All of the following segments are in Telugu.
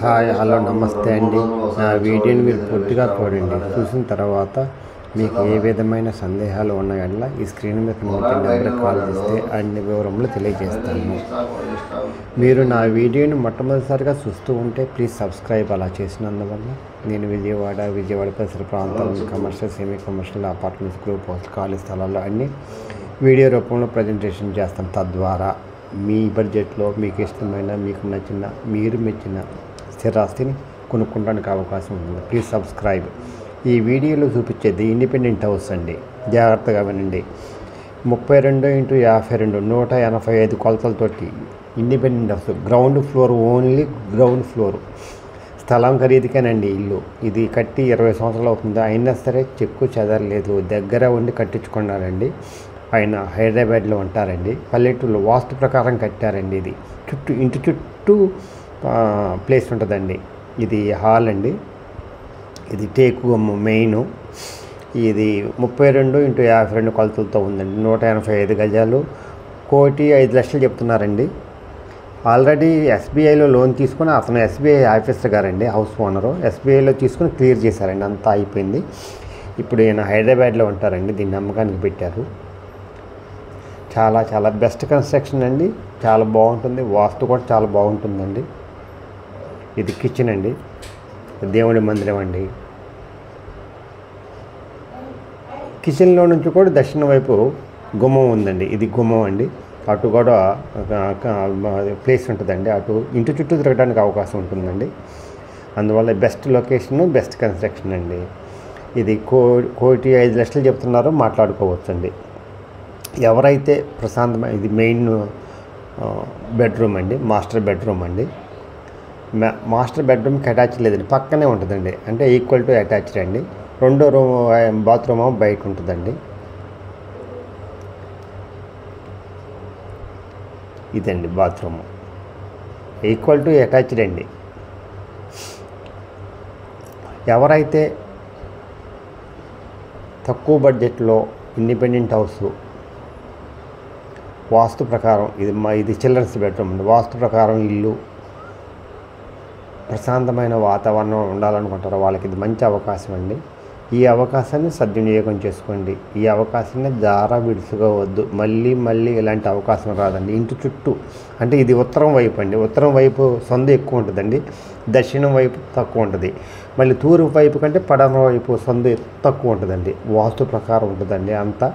హాయ్ హలో నమస్తే అండి. నా వీడియోని మీరు పూర్తిగా చూడండి. చూసిన తర్వాత మీకు ఏ విధమైన సందేహాలు ఉన్నాయన్నా ఈ స్క్రీన్ మీద కనిపించే నెంబర్కి కాల్ చేస్తే అన్ని వివరములు తెలియజేస్తాను. మీరు నా వీడియోని మొట్టమొదటిసారిగా చూస్తూ ఉంటే ప్లీజ్ సబ్స్క్రైబ్. అలా చేసినందువల్ల నేను విజయవాడ పరిసర ప్రాంతాలను commercial, semi commercial, apartments, group house, ఖాళీ స్థలాల్లో అన్ని వీడియో రూపంలో ప్రజెంటేషన్ చేస్తాను. తద్వారా మీ బడ్జెట్లో మీకు ఇష్టమైన, మీకు నచ్చిన, మీరు మెచ్చిన స్థిరాస్తిని కొనుక్కోవడానికి అవకాశం ఉంటుంది. Please subscribe. ఈ వీడియోలో చూపించేది ఇండిపెండెంట్ హౌస్ అండి. జాగ్రత్తగా వినండి. 32x52 185 కొలతలతోటి independent house. Ground floor, only ground floor. స్థలం ఖరీదుకేనండి ఇల్లు. ఇది కట్టి 20 సంవత్సరాలు అవుతుంది. అయినా సరే చెక్కు చెదరలేదు. దగ్గర ఉండి కట్టించుకున్నారండి. ఆయన హైదరాబాద్లో ఉంటారండి. పల్లెటూరులో వాస్తు ప్రకారం కట్టారండి. ఇది ఇంటి చుట్టూ ప్లేస్ ఉంటుందండి. ఇది హాల్ అండి. ఇది టేకు మెయిన్. ఇది 32x52 కొలతలతో ఉందండి. 185 గజాలు. 1,05,00,000 చెప్తున్నారండి. ఆల్రెడీ ఎస్బీఐలో లోన్ తీసుకుని, అతను ఎస్బీఐ ఆఫీసర్ గారండి, హౌస్ ఓనరు. ఎస్బీఐలో తీసుకుని క్లియర్ చేశారండి. అంతా అయిపోయింది. ఇప్పుడు ఈయన హైదరాబాద్లో ఉంటారండి. దీన్ని అమ్మకానికి పెట్టారు. చాలా బెస్ట్ కన్స్ట్రక్షన్ అండి. చాలా బాగుంటుంది. వాస్తు కూడా చాలా బాగుంటుందండి. ఇది కిచెన్ అండి. దేవుడి మందిరం అండి. కిచెన్లో నుంచి కూడా దక్షిణ వైపు గుమ్మం ఉందండి. ఇది గుమ్మం అండి. అటు కూడా ప్లేస్ ఉంటుందండి. అటు ఇంటి చుట్టూ తిరగడానికి అవకాశం ఉంటుందండి. అందువల్ల బెస్ట్ లొకేషన్, బెస్ట్ కన్స్ట్రక్షన్ అండి. ఇది 1,05,00,000 చెప్తున్నారో మాట్లాడుకోవచ్చండి. ఎవరైతే ప్రశాంతమైన, ఇది మెయిన్ బెడ్రూమ్ అండి, మాస్టర్ బెడ్రూమ్ అండి. మాస్టర్ బెడ్రూమ్కి అటాచ్ లేదండి, పక్కనే ఉంటుందండి. అంటే ఈక్వల్ టు అటాచ్డ్ అండి. రెండో రూమ్ బాత్రూమ్ బయట ఉంటుందండి. ఇదండి బాత్రూమ్. ఈక్వల్ టు అటాచ్డ్ అండి. ఎవరైతే తక్కువ బడ్జెట్లో ఇండిపెండెంట్ హౌస్, వాస్తు ప్రకారం, ఇది చిల్డ్రన్స్ బెడ్రూమ్ అండి. వాస్తు ప్రకారం ఇల్లు, ప్రశాంతమైన వాతావరణం ఉండాలనుకుంటారో వాళ్ళకి ఇది మంచి అవకాశం అండి. ఈ అవకాశాన్ని సద్వినియోగం చేసుకోండి. ఈ అవకాశాన్ని జారా విడుచుకోవద్దు. మళ్ళీ ఇలాంటి అవకాశం రాదండి. ఇంటి చుట్టూ, అంటే ఇది ఉత్తరం వైపు అండి. ఉత్తరం వైపు సందు ఎక్కువ ఉంటుందండి. దక్షిణం వైపు తక్కువ ఉంటుంది. మళ్ళీ తూర్పు వైపు కంటే పడమర వైపు సందు తక్కువ ఉంటుందండి. వాస్తు ప్రకారం ఉంటుందండి అంతా.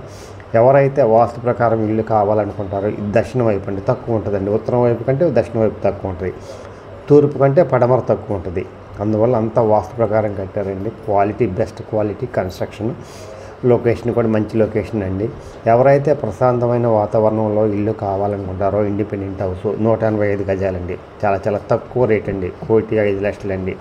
ఎవరైతే వాస్తు ప్రకారం ఇల్లు కావాలనుకుంటారో ఇది దక్షిణ వైపు అండి, తక్కువ ఉంటుందండి. ఉత్తరం వైపు కంటే దక్షిణ వైపు తక్కువ ఉంటుంది. తూర్పు కంటే పడమర తక్కువ ఉంటుంది. అందువల్ల అంతా వాస్తు ప్రకారం కట్టారండి. Quality, best quality construction. Location కూడా మంచి లొకేషన్ అండి. ఎవరైతే ప్రశాంతమైన వాతావరణంలో ఇల్లు కావాలనుకుంటారో ఇండిపెండెంట్ హౌస్ 185 గజాలండి. చాలా తక్కువ రేట్ అండి. 1,05,00,000 అండి.